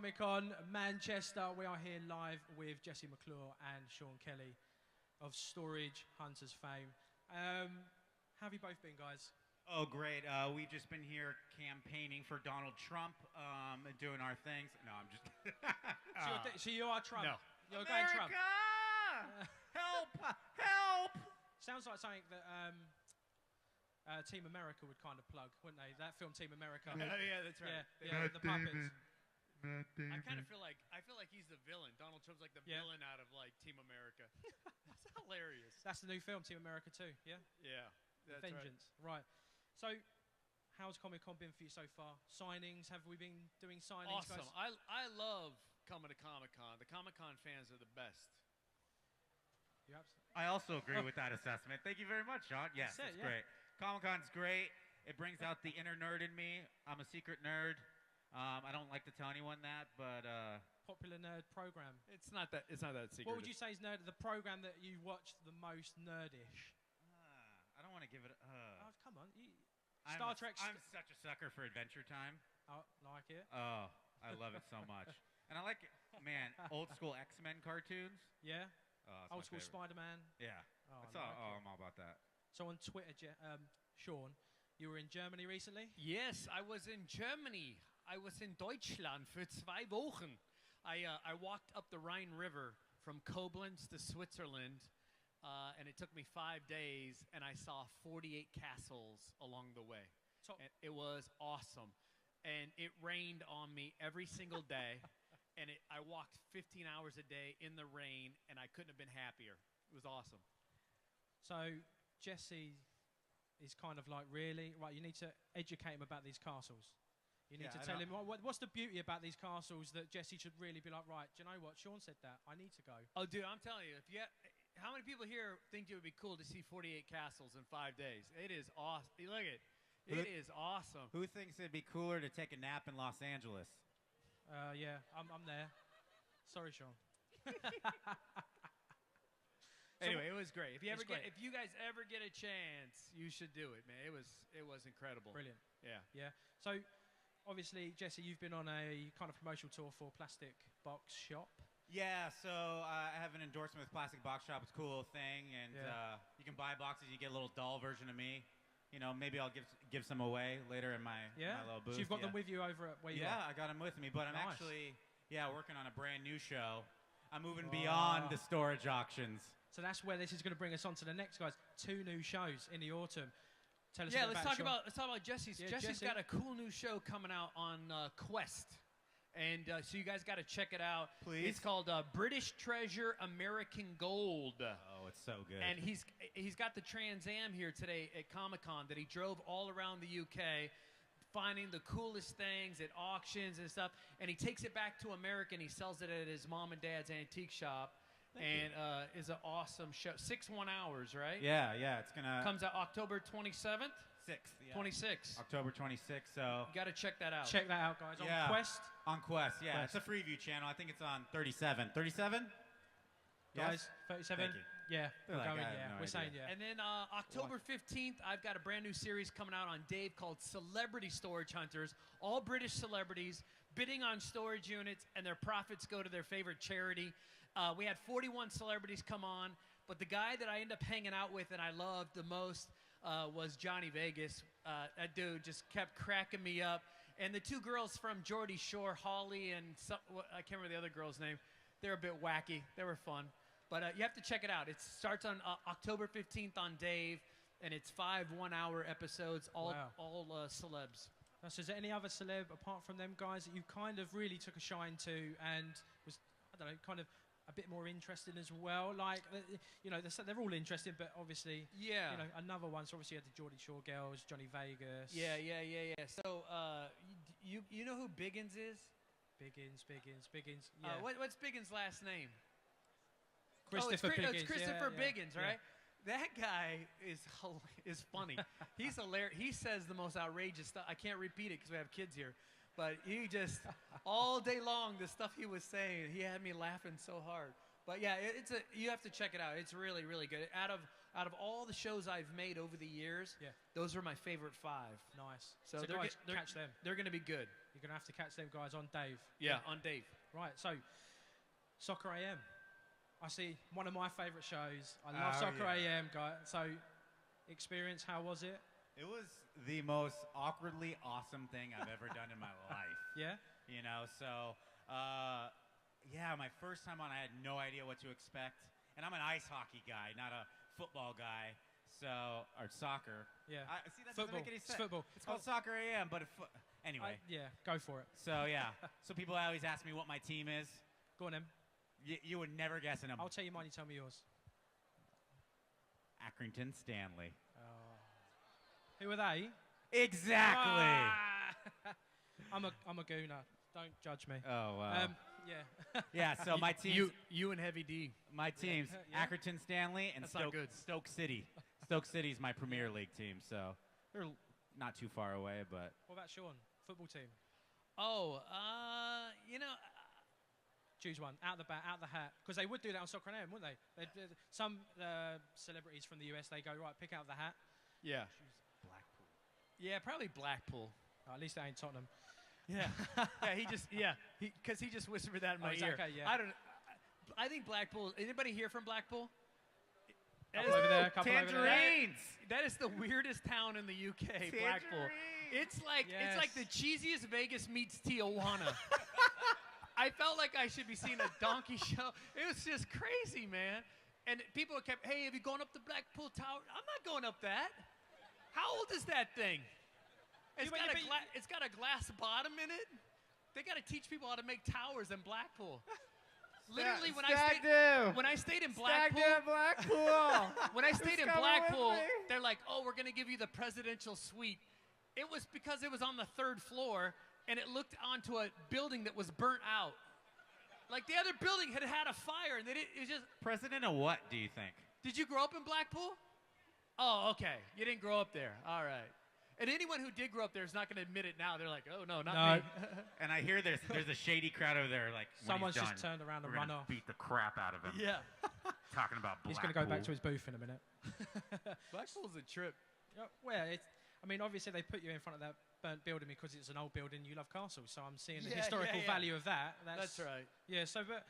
Comic-Con, Manchester. We are here live with Jesse McClure and Sean Kelly of Storage Hunters fame. How have you both been, guys? Oh, great. We've just been here campaigning for Donald Trump, doing our things. No, I'm just... So you are Trump? No. You're America! going Trump? Help! Help! Sounds like something that Team America would kind of plug, wouldn't they? That film, Team America. Yeah, that's right. Yeah, the puppets. I kind of feel like he's the villain. Donald Trump's like the villain out of like Team America. That's hilarious. That's the new film, Team America 2, yeah? Yeah. That's Vengeance. Right. So, how's Comic-Con been for you so far? Signings? Have we been doing signings, awesome. guys? I love coming to Comic-Con. The Comic-Con fans are the best. You absolutely. I also agree with that assessment. Thank you very much, Sean. Yes, it's great. Comic-Con's great. It brings out the inner nerd in me. I'm a secret nerd. I don't like to tell anyone that, but Popular nerd program. It's not that secret. What would you say is nerd? The program that you watched the most nerdish? I don't want to give it. Oh, come on. Star Trek. I'm such a sucker for Adventure Time. Oh, like it? Oh, I love it so much. And I like, man, old school X-Men cartoons. Yeah. Oh, old school Spider-Man. Yeah. Oh, I'm all about that. So on Twitter, Sean, you were in Germany recently? Yes, I was in Germany. I was in Deutschland for 2 Wochen. I walked up the Rhine River from Koblenz to Switzerland, and it took me 5 days, and I saw 48 castles along the way. And it was awesome. And it rained on me every single day, and I walked 15 hours a day in the rain, and I couldn't have been happier. It was awesome. So Jesse is kind of like, really? Right, you need to educate him about these castles. You need to tell him, what's the beauty about these castles that Jesse should really be like, right, do you know what? Sean said that. I need to go. Oh, dude, I'm telling you, how many people here think it would be cool to see 48 castles in 5 days? It is awesome. Look at it. It is awesome. Who thinks it'd be cooler to take a nap in Los Angeles? Yeah, I'm there. Sorry, Sean. Anyway, it was great. If you guys ever get a chance, you should do it, man. It was incredible. Brilliant. Yeah. Yeah. So, obviously, Jesse, you've been on a kind of promotional tour for Plastic Box Shop. Yeah, so I have an endorsement with Plastic Box Shop. It's a cool little thing, and you can buy boxes. You get a little doll version of me. You know, maybe I'll give some away later in my little booth. So you've got them with you over at where you are? Yeah, I got them with me, but I'm actually working on a brand new show. I'm moving beyond the storage auctions. So that's where this is going to bring us on to the next, guys. 2 new shows in the autumn. Tell us let's talk about Jesse's. Yeah, Jesse's got a cool new show coming out on Quest. And so you guys got to check it out. Please. It's called British Treasure American Gold. Oh, it's so good. And he's got the Trans Am here today at Comic-Con that he drove all around the UK, finding the coolest things at auctions and stuff. And he takes it back to America and he sells it at his mom and dad's antique shop. Is an awesome show. 6 1 hours, right? Yeah, it's gonna comes out October 27th. 6th, 26th. October 26th. So you got to check that out. Check that out, guys. On Quest. On Quest, yeah. Quest. It's a Freeview channel. I think it's on 37. 37. Guys, 37. Thank you. Yeah, we're like, going. No we're idea. saying yeah. And then October 15th, I've got a brand new series coming out on Dave called Celebrity Storage Hunters. All British celebrities bidding on storage units, and their profits go to their favorite charity. We had 41 celebrities come on, but the guy that I ended up hanging out with and I loved the most was Johnny Vegas. That dude just kept cracking me up. And the 2 girls from Geordie Shore, Holly and I can't remember the other girl's name. They're a bit wacky. They were fun. But you have to check it out. It starts on October 15th on Dave, and it's 5 1-hour episodes, all celebs. So is there any other celeb apart from them guys that you kind of really took a shine to and was, I don't know, kind of a bit more interesting as well? Like, you know, they're all interesting, but obviously, you know, another one. So obviously you had the Geordie Shore girls, Johnny Vegas. Yeah. So you know who Biggins is? Biggins. Yeah. What's Biggins' last name? Christopher Biggins. It's Christopher Biggins, right? That guy is funny. He's hilarious. He says the most outrageous stuff. I can't repeat it because we have kids here. But he just, all day long, the stuff he was saying, he had me laughing so hard. But yeah, you have to check it out. It's really, really good. Out of out of all the shows I've made over the years, those are my favorite 5. Nice. So guys, catch them. They're going to be good. You're going to have to catch them guys on Dave. Yeah, on Dave. Right, so Soccer AM. I see one of my favourite shows. I love Soccer AM, guy. So, experience, how was it? It was the most awkwardly awesome thing I've ever done in my life. Yeah? You know, so, my first time on, I had no idea what to expect. And I'm an ice hockey guy, not a football guy. So, or soccer. Yeah. See, that football. doesn't make any sense. It's football. It's called Soccer AM, but anyway. Go for it. So, yeah. So people always ask me what my team is. Go on, Em. You would never guess in a... I'll tell you mine, you tell me yours. Accrington Stanley. Who are they? Exactly. I'm a gooner. Don't judge me. Oh, wow. Yeah. Yeah, so my team... You and Heavy D. My team's Accrington Stanley and Stoke City. Stoke City's my Premier League team, so they're not too far away, but... What about Sean? Football team? Oh, Choose one, out the hat. Because they would do that on Soccer AM, wouldn't they? Some celebrities from the US, they go, right, pick out the hat. Yeah. Choose Blackpool. Yeah, probably Blackpool. Oh, at least they ain't Tottenham. Yeah. Because he just whispered that in my ear. Okay, yeah. I think Blackpool. Anybody here from Blackpool? Couple over there, couple over there. Tangerines. That is the weirdest town in the UK, Blackpool. It's like the cheesiest Vegas meets Tijuana. I felt like I should be seeing a donkey show. It was just crazy, man. And people kept, hey, have you gone up the Blackpool Tower? I'm not going up that. How old is that thing? It's got a glass bottom in it. They got to teach people how to make towers in Blackpool. Literally, when I stayed in Blackpool, when I stayed in Blackpool, they're like, oh, we're going to give you the presidential suite. It was because it was on the 3rd floor, and it looked onto a building that was burnt out. Like the other building had a fire, and it was just... President of what, do you think? Did you grow up in Blackpool? Oh, okay. You didn't grow up there. All right. And anyone who did grow up there is not going to admit it now. They're like, oh, no, not me. And I hear there's a shady crowd over there, like, someone's just turned around and run off. Beat the crap out of him. Yeah. Talking about Blackpool. He's going to go back to his booth in a minute. Blackpool's a trip. Well, obviously they put you in front of that burnt building because it's an old building. You love castles, so I'm seeing the historical value of that. That's right. Yeah. So, but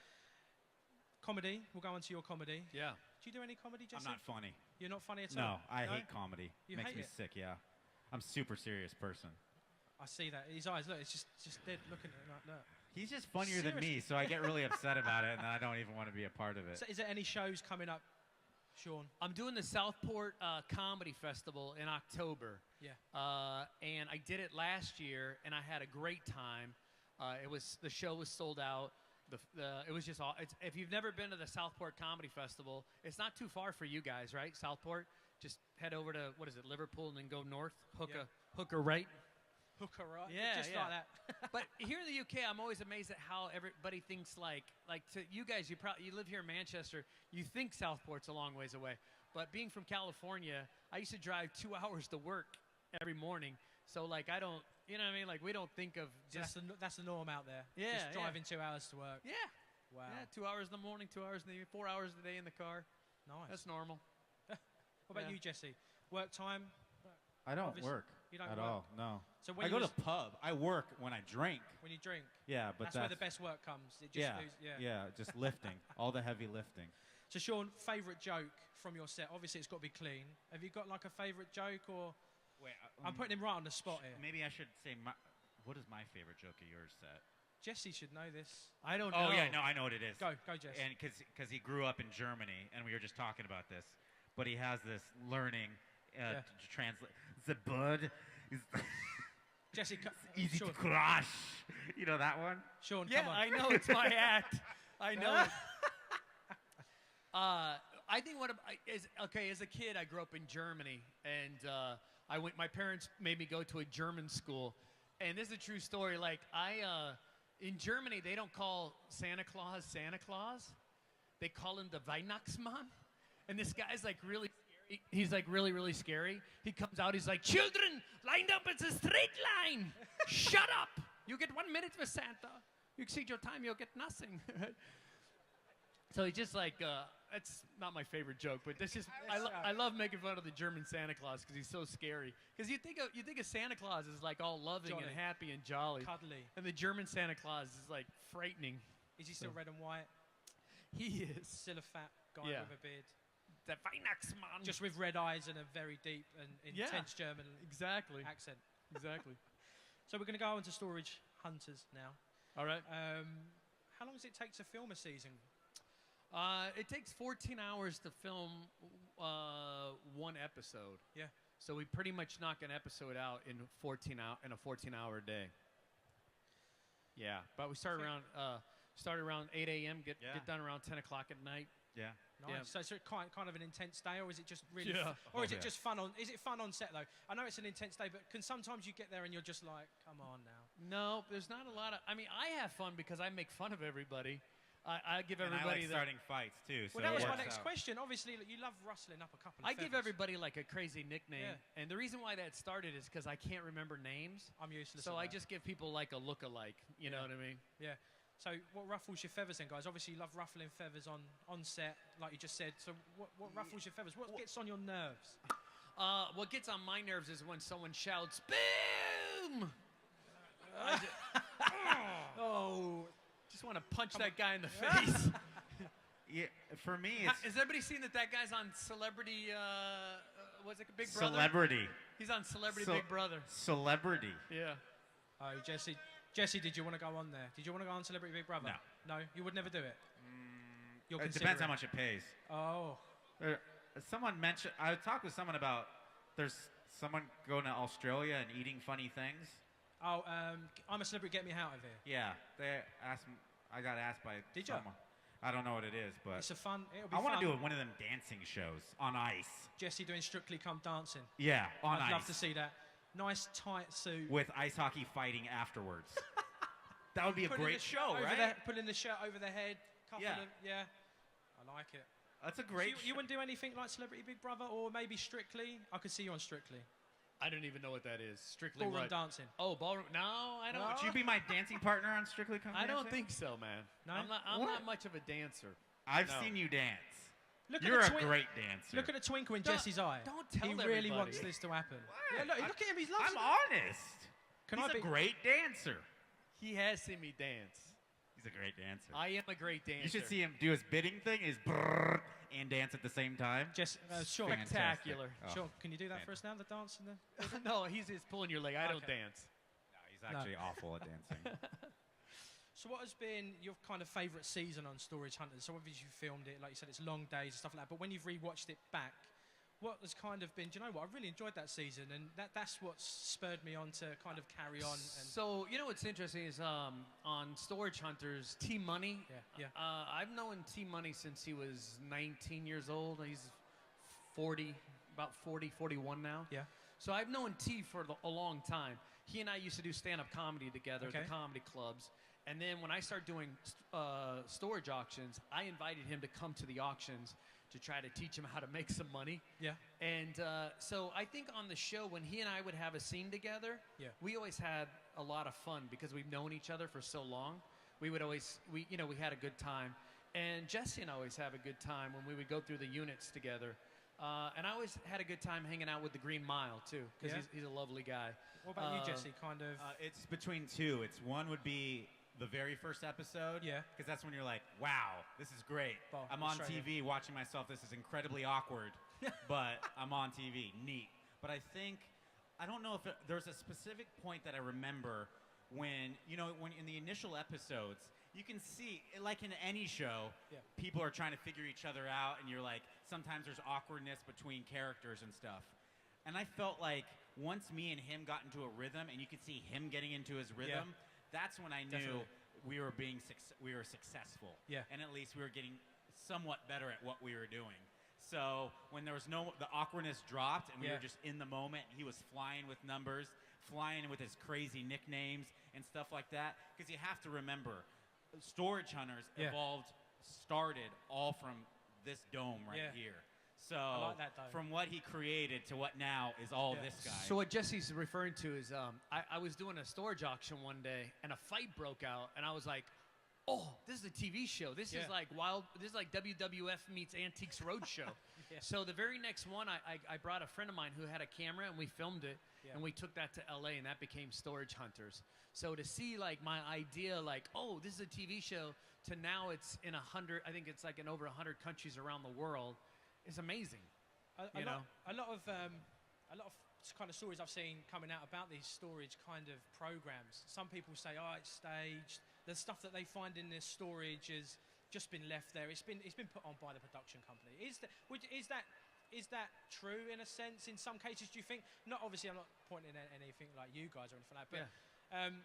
comedy. We'll go on to your comedy. Yeah. Do you do any comedy, Jesse? I'm not funny. You're not funny at all? No, I hate comedy. You makes hate me it? sick. Yeah. I'm a super serious person. I see that. His eyes, look, it's just dead looking at him like that. He's just funnier than me, so I get really upset about it, and I don't even want to be a part of it. So is there any shows coming up, Sean? I'm doing the Southport Comedy Festival in October. Yeah. And I did it last year, and I had a great time. The show was sold out. It was just all. If you've never been to the Southport Comedy Festival, it's not too far for you guys, right? Southport. Just head over to Liverpool, and then go north. Hook a right. Hooker, right? Yeah, just like that. But here in the UK, I'm always amazed at how everybody thinks like to you guys. You live here in Manchester. You think Southport's a long ways away, but being from California, I used to drive 2 hours to work every morning. So like I don't, you know what I mean? Like we don't think of just that's the norm out there. Yeah, just driving 2 hours to work. Yeah. Wow. Yeah, 2 hours in the morning, 2 hours in the evening, 4 hours a day in the car. Nice. That's normal. What about you, Jesse? Work time? I don't work you don't at work? all. No. So when I go to the pub. I work when I drink. When you drink. Yeah, but that's where the best work comes. It just just lifting, all the heavy lifting. So Sean, favourite joke from your set? Obviously, it's got to be clean. Have you got like a favourite joke or? Wait, I'm putting him right on the spot here. Maybe I should say what is my favorite joke of yours set? Jesse should know this. I don't know. Oh yeah, no, I know what it is. Go, Jesse. And because he grew up in Germany, and we were just talking about this, but he has this learning to translate. The bird is Jesse, easy Sean. to crush. You know that one? Sean, yeah, come on. I know it's my act. I know it. I think as a kid, I grew up in Germany, and my parents made me go to a German school, and this is a true story. Like in Germany, they don't call Santa Claus Santa Claus. They call him the Weihnachtsmann, and this guy's like really. He's like really, really scary. He comes out, he's like, children, lined up, it's a straight line. Shut up. You get 1 minute with Santa. You exceed your time, you'll get nothing. So he just like, that's not my favorite joke, but that's just I love making fun of the German Santa Claus because he's so scary. Because you think of Santa Claus as like all loving and happy and jolly, cuddly, and the German Santa Claus is like frightening. Is he still red and white? He is still a fat guy with a beard. The Weihnachtsmann. Just with red eyes and a very deep and intense German accent. Exactly. So we're going to go on to Storage Hunters now. All right. How long does it take to film a season? It takes 14 hours to film one episode. Yeah. So we pretty much knock an episode out in a 14-hour day. Yeah, but we start around 8 a.m. Get done around 10 o'clock at night. Yeah. Nice. Yeah. So it's kind of an intense day, or is it just really? Yeah. Or is it just fun on? Is it fun on set though? I know it's an intense day, but can sometimes you get there and you're just like, come on now. No, there's not a lot of. I mean, I have fun because I make fun of everybody. I give everybody. And I like starting fights too. So well, that was my next question. Obviously, you love rustling up a couple of I give everybody like a crazy nickname, and the reason why that started is because I can't remember names. I'm useless. So I just give people like a look-alike. You know what I mean? Yeah. So what ruffles your feathers then, guys? Obviously, you love ruffling feathers on set, like you just said. So what ruffles your feathers? What gets on your nerves? What gets on my nerves is when someone shouts, "Boom!" Just want to punch that guy in the face. Yeah, for me, it's... Has everybody seen that guy's on Celebrity, was it Big Brother? Celebrity. He's on Celebrity Big Brother. Celebrity. Yeah. Oh, Jesse, did you want to go on there? Did you want to go on Celebrity Big Brother? No. No? You would never do it? It depends how much it pays. Oh. Someone mentioned... I talked with someone about... There's someone going to Australia and eating funny things. Oh, I'm a Celebrity, get me out of here. Yeah. They asked me... I got asked by someone. I don't know what it is, but... It's it'll be fun. I want to do one of them dancing shows on ice. Jesse doing Strictly Come Dancing. Yeah, on ice. I'd love to see that. Nice, tight suit. With ice hockey fighting afterwards. That would be a great show, right? Putting the shirt over their head. I like it. That's a great show. You wouldn't do anything like Celebrity Big Brother or maybe Strictly? I could see you on Strictly. I don't even know what that is. Strictly ballroom dancing. Oh, ballroom. No, I don't. Would you be my dancing partner on Strictly Come Dancing? I don't think so, man. No? I'm not much of a dancer. I've seen you dance. You're a great dancer. Look at the twinkle in Jesse's eye. Don't tell He everybody. really wants this to happen. What? Yeah, look at him. He loves I'm it. honest. He's a great dancer. He has seen me dance. He's a great dancer. I am a great dancer. You should see him do his bidding thing, his brrrr, and dance at the same time. Sure. Spectacular. Oh. Sure. Can you do that for us now, the dance? No, he's pulling your leg. I don't dance. No, he's actually awful at dancing. So what has been your kind of favourite season on Storage Hunters? So obviously you filmed it, like you said, it's long days and stuff like that. But when you've rewatched it back, what has kind of been, do you know what, I really enjoyed that season, and that's what spurred me on to kind of carry on. And so, you know what's interesting is on Storage Hunters, T Money, I've known T Money since he was 19 years old. He's 41 now. Yeah. So I've known T for a long time. He and I used to do stand-up comedy together at the comedy clubs. And then when I started doing storage auctions, I invited him to come to the auctions to try to teach him how to make some money. Yeah. And so I think on the show, when he and I would have a scene together, we always had a lot of fun because we've known each other for so long. We would always, we had a good time. And Jesse and I always have a good time when we would go through the units together. And I always had a good time hanging out with the Green Mile, too, because he's a lovely guy. What about you, Jesse? Kind of... it's between two. One would be the very first episode. Yeah. Because that's when you're like, wow, this is great. Well, I'm on TV watching myself. This is incredibly awkward, but I'm on TV. Neat. But I don't know if there's a specific point that I remember when in the initial episodes, you can see, like in any show, people are trying to figure each other out, and you're like, sometimes there's awkwardness between characters and stuff. And I felt like once me and him got into a rhythm, and you could see him getting into his rhythm, that's when I knew we were successful. Yeah. And at least we were getting somewhat better at what we were doing. So when there was the awkwardness dropped, and we were just in the moment, he was flying with numbers, flying with his crazy nicknames and stuff like that. Because you have to remember, Storage Hunters started all from this dome right here. So I like that dome. From what he created to what now is all this guy. So what Jesse's referring to is I was doing a storage auction one day, and a fight broke out, and I was like, oh, this is a TV show. This is like WWF meets Antiques Roadshow. So the very next one, I brought a friend of mine who had a camera, and we filmed it, and we took that to LA, and that became Storage Hunters. So to see like my idea, like, oh, this is a TV show, to now it's in 100, I think it's like in over 100 countries around the world, is amazing. A lot of kind of stories I've seen coming out about these storage kind of programs. Some people say, oh, it's staged. The stuff that they find in this storage has just been left there. It's been put on by the production company. Is that true in a sense? In some cases, do you think? Not obviously, I'm not pointing at anything like you guys or anything like that. But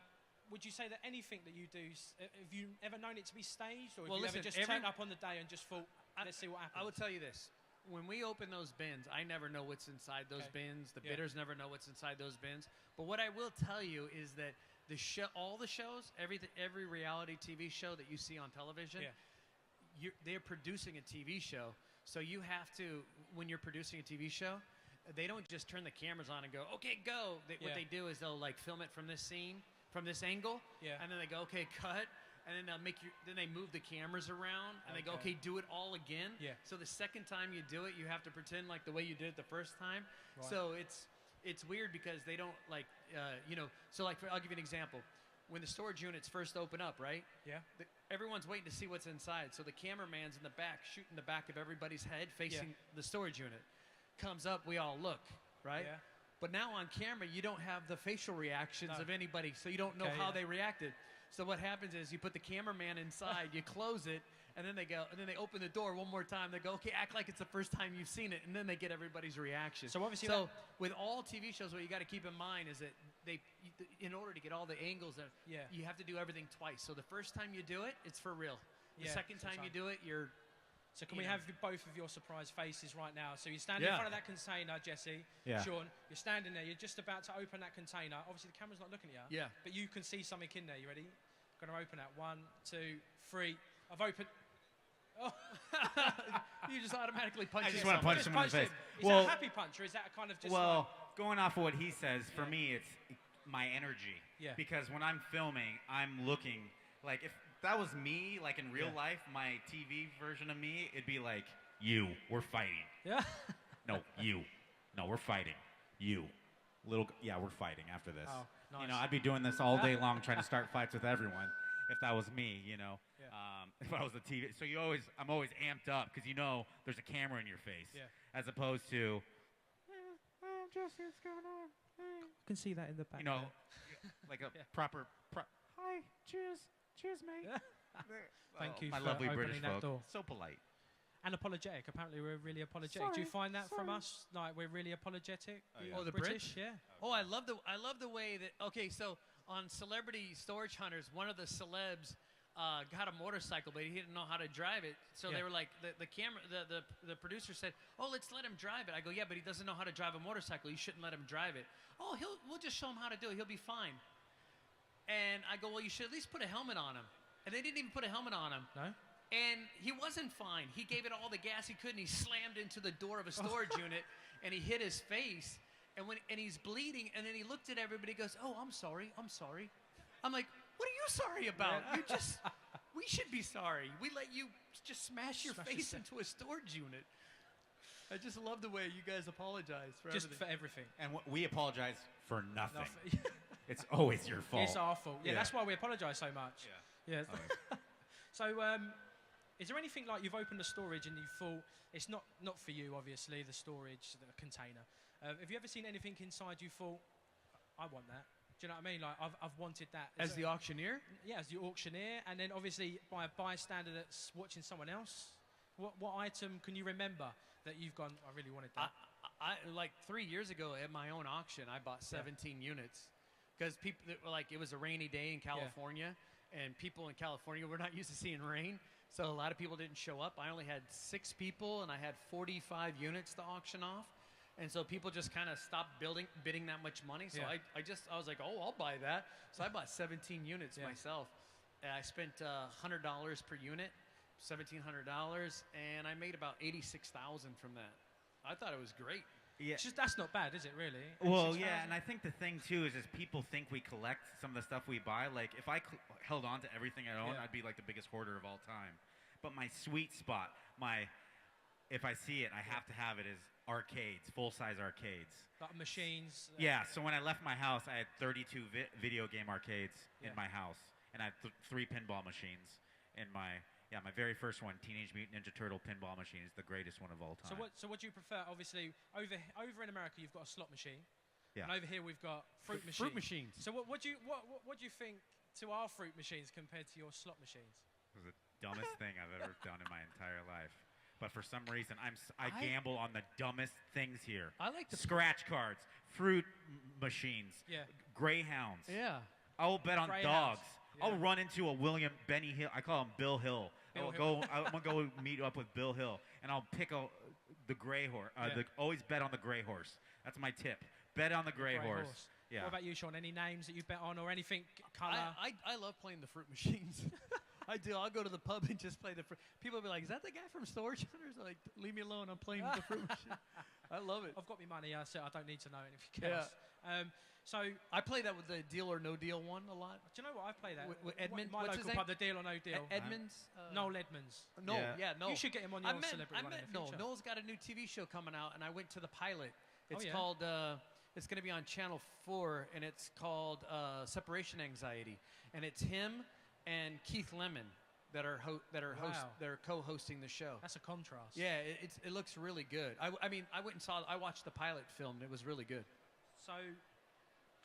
would you say that anything that you do, have you ever known it to be staged, or have you ever just turned up on the day and just thought, let's see what happens? I would tell you this. When we open those bins, I never know what's inside those bins. The bidders never know what's inside those bins. But what I will tell you is that all the shows, every reality TV show that you see on television, they're producing a TV show. So you have to, when you're producing a TV show, they don't just turn the cameras on and go, okay, go. What they do is they'll like film it from this scene, from this angle, and then they go, okay, cut. And then then they move the cameras around, and they go, okay, do it all again. So the second time you do it, you have to pretend like the way you did it the first time. Right. So it's weird because they don't like, so like I'll give you an example. When the storage units first open up, right? Everyone's waiting to see what's inside. So the cameraman's in the back, shooting the back of everybody's head facing the storage unit. Comes up, we all look, right? But now on camera, you don't have the facial reactions of anybody, so you don't know how they reacted. So what happens is you put the cameraman inside, you close it, and then they go, and then they open the door one more time. They go, okay, act like it's the first time you've seen it, and then they get everybody's reaction. So obviously, with all TV shows, what you got to keep in mind is that in order to get all the angles, you have to do everything twice. So the first time you do it, it's for real. The second time you do it, you're. So can we have both of your surprised faces right now? So you're standing in front of that container, Jesse, Sean. You're standing there. You're just about to open that container. Obviously, the camera's not looking at you. But you can see something in there. You ready? Going to open that. 1, 2, 3. I've opened. Oh. You just automatically punch. I just want to punch him in the face. Is that a happy punch, or is that a kind of just? Well, going off of what he says, for me, it's my energy. Because when I'm filming, I'm looking like if that was me, like in real life, my TV version of me, it'd be like, we're fighting. No, no, we're fighting. We're fighting after this. Oh, nice. You know, I'd be doing this all day long, trying to start fights with everyone. If that was me, if I was the TV, so I'm always amped up because there's a camera in your face, as opposed to, Jesse, what's going on? Hey. I can see that in the back. Like a proper. Hi, cheers, mate. Thank you my for lovely opening British that folk. door. So polite. And apologetic. Apparently, we're really apologetic. Do you find that from us? Like we're really apologetic. The British? Yeah. Oh, I love the way that. Okay, so on Celebrity Storage Hunters, one of the celebs got a motorcycle, but he didn't know how to drive it. So they were like, the producer said, "Oh, let's let him drive it." I go, "Yeah, but he doesn't know how to drive a motorcycle. You shouldn't let him drive it." "Oh, we'll just show him how to do it. He'll be fine." And I go, "Well, you should at least put a helmet on him." And they didn't even put a helmet on him. No. And he wasn't fine. He gave it all the gas he could, and he slammed into the door of a storage unit, and he hit his face. And he's bleeding, and then he looked at everybody and goes, "Oh, I'm sorry. I'm like, "What are you sorry about? We should be sorry. We let you just smash your face into a storage unit." I just love the way you guys apologize for everything. Just for everything. And we apologize for nothing. It's always your fault. It's our fault. Yeah, that's why we apologize so much. Yeah. So, is there anything like you've opened the storage and you thought it's not for you, obviously, the storage, the container. Have you ever seen anything inside you thought, I want that? Do you know what I mean? Like I've wanted that. As the auctioneer? Yeah, as the auctioneer, and then obviously by a bystander that's watching someone else. What item can you remember that you've gone, I really wanted that? I like 3 years ago at my own auction, I bought 17 units because people like it was a rainy day in California, and people in California were not used to seeing rain, so a lot of people didn't show up. I only had 6 people, and I had 45 units to auction off. And so people just kind of stopped bidding that much money. So I was like, oh, I'll buy that. So I bought 17 units myself. And I spent $100 per unit, $1,700, and I made about $86,000 from that. I thought it was great. Yeah. That's not bad, is it, really? Well, yeah, and I think the thing, too, is people think we collect some of the stuff we buy. Like, if I held on to everything I own, I'd be, like, the biggest hoarder of all time. But my sweet spot, if I see it, I have to have it, is arcades, full-size arcades. Like machines? Yeah, so when I left my house, I had 32 video game arcades in my house. And I had 3 pinball machines in my... Yeah, my very first one, Teenage Mutant Ninja Turtle pinball machine, is the greatest one of all time. So what do you prefer? Obviously, over in America, you've got a slot machine. Yeah. And over here, we've got fruit machines. So what do you think to our fruit machines compared to your slot machines? It was the dumbest thing I've ever done in my entire life. But for some reason, I gamble on the dumbest things here. I like the scratch cards, fruit machines, greyhounds. Yeah. I'll bet on dogs. Yeah. I'll run into a Benny Hill. I call him Bill Hill. I'm gonna go meet up with Bill Hill, and I'll pick the gray horse. Always bet on the gray horse. That's my tip. Bet on the gray horse. Yeah. What about you, Sean? Any names that you bet on or anything? Color? I love playing the fruit machines. I do. I'll go to the pub and just play the fruit. People will be like, "Is that the guy from Storage Hunters?" I'm like, leave me alone. I'm playing the fruit machine. I love it. I've got my money, so I don't need to know anything else. So I play that with the Deal or No Deal one a lot. Do you know what? I play that with Edmonds. My local pub, the Deal or No Deal. Edmonds. Noel Edmonds. No. You should get him on your celebrity one in the future. Noel's got a new TV show coming out, and I went to the pilot. It's called. It's going to be on Channel 4, and it's called Separation Anxiety, and it's him and Keith Lemon that are co-hosting the show. That's a contrast. Yeah, it looks really good. I went and I watched the pilot film, and it was really good. So,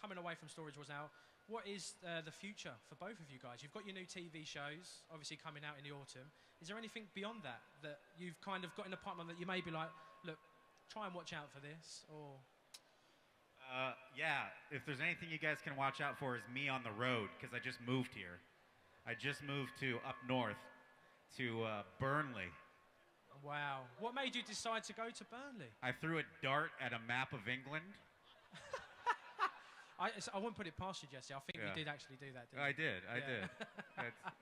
coming away from Storage Wars now, what is the future for both of you guys? You've got your new TV shows, obviously coming out in the autumn. Is there anything beyond that you've kind of got in the pipeline that you may be like, look, try and watch out for this, or... Yeah, if there's anything you guys can watch out for is me on the road, because I just moved here. I just moved up north to Burnley. Wow. What made you decide to go to Burnley? I threw a dart at a map of England. I wouldn't put it past you, Jesse. I think you did actually do that, didn't you? I did.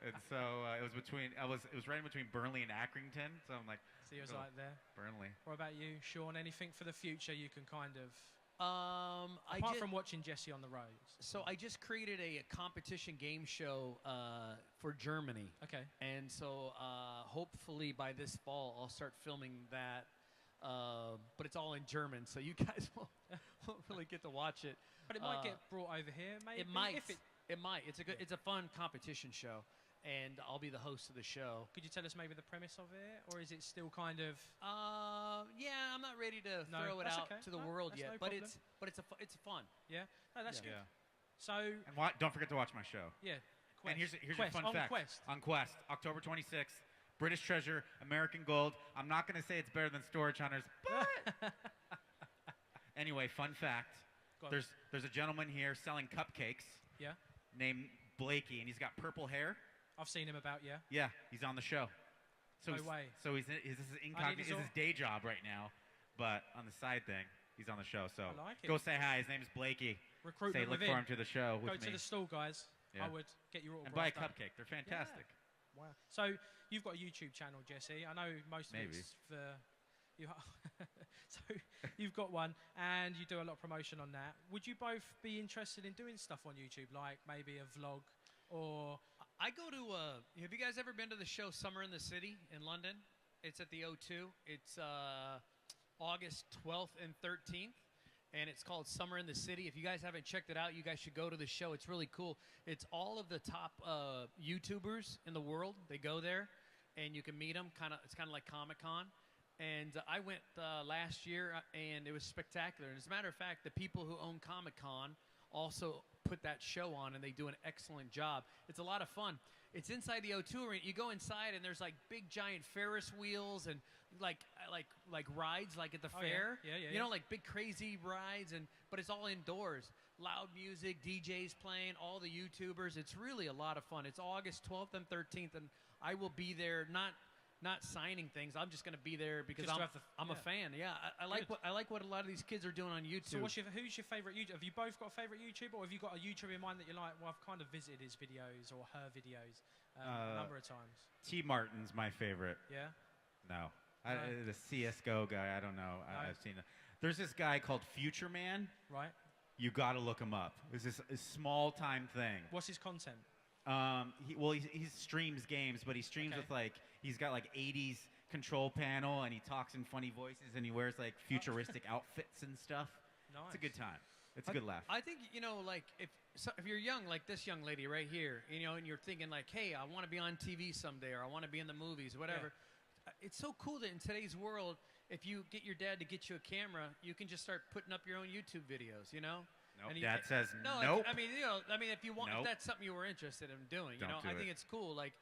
And so it was right in between Burnley and Accrington. So I'm like, so you was like there. Burnley. What about you, Sean? Anything for the future you can kind of... Apart from watching Jesse on the roads. So I just created a competition game show for Germany. Okay. And so hopefully by this fall I'll start filming that. But it's all in German, so you guys won't really get to watch it. But it might get brought over here, maybe. It might. It might. It's a fun competition show. And I'll be the host of the show. Could you tell us maybe the premise of it, or is it still kind of? Yeah, I'm not ready to throw it out to the world yet, but it's fun. Yeah, no, that's good. So and don't forget to watch my show. Yeah, Quest. And here's a fun fact. On Quest, October 26th, British Treasure, American Gold. I'm not going to say it's better than Storage Hunters, but anyway, fun fact. There's a gentleman here selling cupcakes. Yeah. Named Blakey, and he's got purple hair. I've seen him about, yeah. Yeah, he's on the show. So no way. So this is his day job right now, but on the side thing, he's on the show. So I like it. Go say hi. His name's Blakey. Recruitment look for him to the show with me. Go to the stall, guys. Yeah. I would get your autograph. And buy a cupcake. They're fantastic. Yeah. Wow. So you've got a YouTube channel, Jesse. I know most of it's for you. So you've got one, and you do a lot of promotion on that. Would you both be interested in doing stuff on YouTube, like maybe a vlog, or? I go to, have you guys ever been to the show Summer in the City in London? It's at the O2. It's August 12th and 13th, and it's called Summer in the City. If you guys haven't checked it out, you guys should go to the show. It's really cool. It's all of the top YouTubers in the world. They go there, and you can meet them. It's kind of like Comic-Con. And I went last year, and it was spectacular. And as a matter of fact, the people who own Comic-Con also put that show on, and they do an excellent job. It's a lot of fun. It's inside the O2 arena. You go inside, and there's like big giant Ferris wheels and like rides like at the fair. Yeah. You know, like big crazy rides, but it's all indoors. Loud music, DJs playing, all the YouTubers. It's really a lot of fun. It's August 12th and 13th, and I will be there. Not signing things. I'm just going to be there because I'm a fan. Yeah, I like what a lot of these kids are doing on YouTube. So who's your favorite YouTuber? Have you both got a favorite YouTuber, or have you got a YouTuber in mind that you're like, well, I've kind of visited his videos or her videos a number of times? T. Martin's my favorite. Yeah. No. The CS:GO guy. I don't know. No. I've seen There's this guy called Future Man. Right. You got to look him up. It's this a small-time thing. What's his content? He streams games, but he streams with like he's got like 80s control panel, and he talks in funny voices, and he wears like futuristic outfits and stuff. Nice. It's a good time. It's a good laugh. I think, you know, like if you're young, like this young lady right here, you know, and you're thinking like, hey, I want to be on TV someday, or I want to be in the movies, or whatever. Yeah. It's so cool that in today's world, if you get your dad to get you a camera, you can just start putting up your own YouTube videos, you know? Nope. Dad says no. Nope. I mean, you know, if you want, Nope. if that's something you were interested in doing, you Don't know, do I think it. it's cool. Like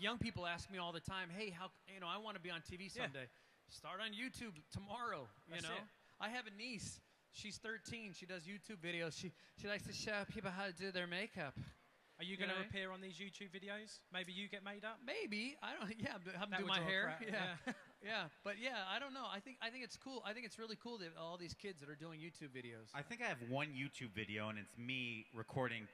young people ask me all the time, hey, how, you know, I want to be on TV someday. Start on YouTube tomorrow. That's you know, it. I have a niece. She's 13. She does YouTube videos. She likes to show people how to do their makeup. Are you going to appear on these YouTube videos? Maybe you get made up? Maybe. I don't. Yeah, have them That do would my draw a hair. crowd, Yeah. Yeah. But yeah, I don't know. I think it's cool. I think it's really cool that all these kids that are doing YouTube videos. I think I have one YouTube video, and it's me recording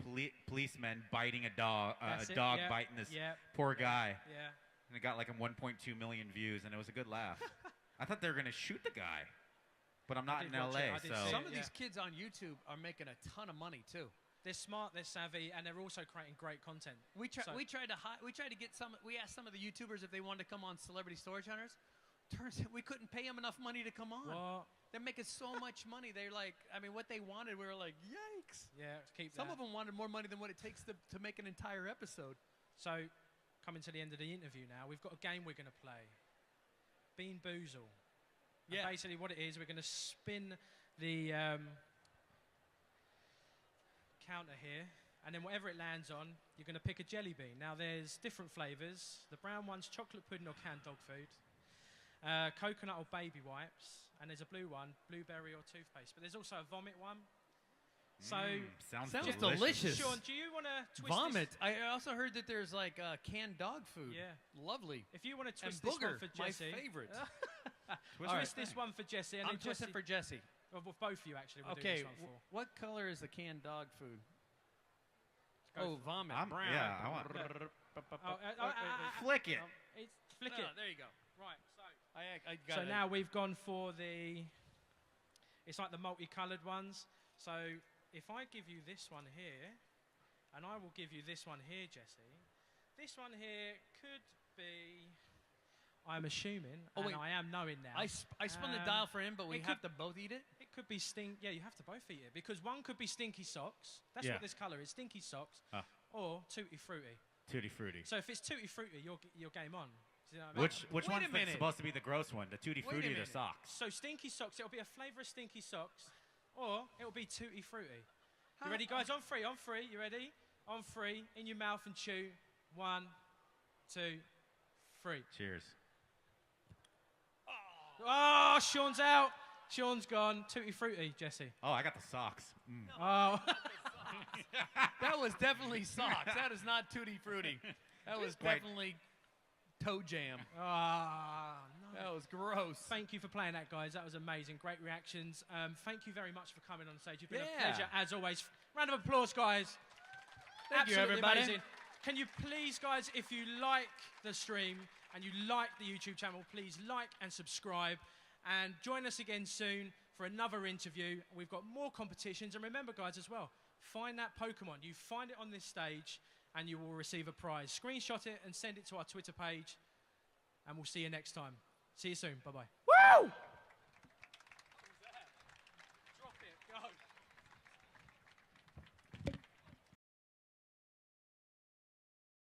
policemen biting a dog, biting this poor guy. Yeah. And it got like 1.2 million views, and it was a good laugh. I thought they were going to shoot the guy, but I'm not in LA, so. Some of these kids on YouTube are making a ton of money too. They're smart, they're savvy, and they're also creating great content. We tried to get some. We asked some of the YouTubers if they wanted to come on Celebrity Storage Hunters. Turns out we couldn't pay them enough money to come on. What? They're making so much money. They're like, I mean, what they wanted, we were like, yikes. Yeah, keep Some that. of them wanted more money than what it takes to make an entire episode. So, coming to the end of the interview now, we've got a game we're going to play. Bean Boozle. Yeah. And basically what it is, we're going to spin the counter here, and then whatever it lands on, you're going to pick a jelly bean. Now, there's different flavours. The brown one's chocolate pudding or canned dog food, coconut or baby wipes, and there's a blue one, blueberry or toothpaste. But there's also a vomit one. So sounds delicious. Sean, do you want to twist vomit? this? I also heard that there's like canned dog food. Yeah. Lovely. If you want to twist and this booger, one for Jesse. my favorite. Twist this one for Jesse. And I'm twisting for Jesse. Well, both of you, actually, we'll do Okay, this one for. what color is the canned dog food? Go vomit. Brown. Yeah, I want. Flick it. Flick it. There you go. Right, so. I got So it. now we've gone for it's like the multicolored ones. So if I give you this one here, and I will give you this one here, Jesse, this one here could be, I'm assuming, and I am knowing now. I spun the dial for him, but we have to both eat it? It could be yeah, you have to both eat it, because one could be stinky socks. That's what this colour is, stinky socks, or tutti frutti. Tutti frutti. So if it's tutti frutti, you're game on. Do you know what I mean? Which one's supposed to be the gross one? The tutti frutti or the socks? So stinky socks, it'll be a flavour of stinky socks, or it'll be tutti frutti. You ready, guys? On three. You ready? On three. In your mouth and chew. 1, 2, 3. Cheers. Oh, Sean's out. Sean's gone. Tutti frutti, Jesse. Oh, I got the socks. Mm. Oh. That was definitely socks. That is not tutti frutti. That was definitely toe jam. Ah, no. That was gross. Thank you for playing that, guys. That was amazing. Great reactions. Thank you very much for coming on stage. You've been a pleasure, as always. Round of applause, guys. Thank you, everybody. Amazing. Can you please, guys, if you like the stream and you like the YouTube channel, please like and subscribe. And join us again soon for another interview. We've got more competitions. And remember, guys, as well, find that Pokemon. You find it on this stage, and you will receive a prize. Screenshot it and send it to our Twitter page. And we'll see you next time. See you soon. Bye-bye. Woo!